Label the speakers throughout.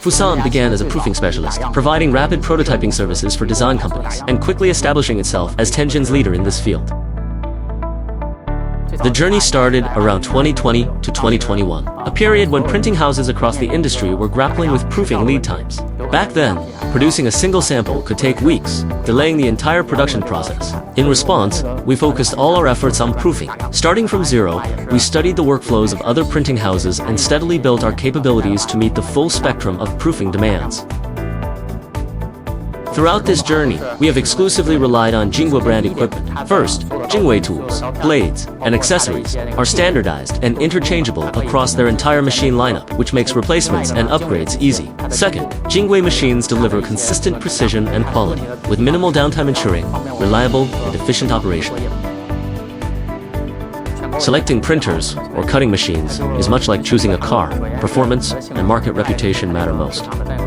Speaker 1: Fusan began as a proofing specialist, providing rapid prototyping services for design companies, and quickly establishing itself as Tianjin's leader in this field. The journey started around 2020 to 2021, a period when printing houses across the industry were grappling with proofing lead times. Back then, producing a single sample could take weeks, delaying the entire production process. In response, we focused all our efforts on proofing. Starting from zero, we studied the workflows of other printing houses and steadily built our capabilities to meet the full spectrum of proofing demands. Throughout this journey, we have exclusively relied on JWEI brand equipment. First, JWEI tools, blades, and accessories are standardized and interchangeable across their entire machine lineup, which makes replacements and upgrades easy. Second, JWEI machines deliver consistent precision and quality, with minimal downtime ensuring reliable and efficient operation. Selecting printers or cutting machines is much like choosing a car. Performance and market reputation matter most.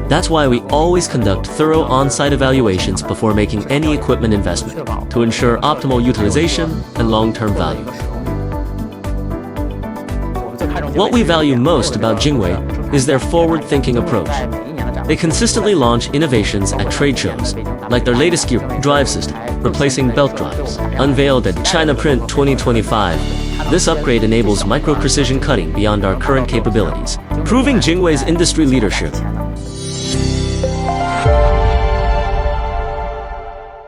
Speaker 1: That's why we always conduct thorough on-site evaluations before making any equipment investment to ensure optimal utilization and long-term value. What we value most about JWEI is their forward-thinking approach. They consistently launch innovations at trade shows, like their latest gear drive system, replacing belt drives. Unveiled at China Print 2025, this upgrade enables micro-precision cutting beyond our current capabilities, proving JWEI's industry leadership.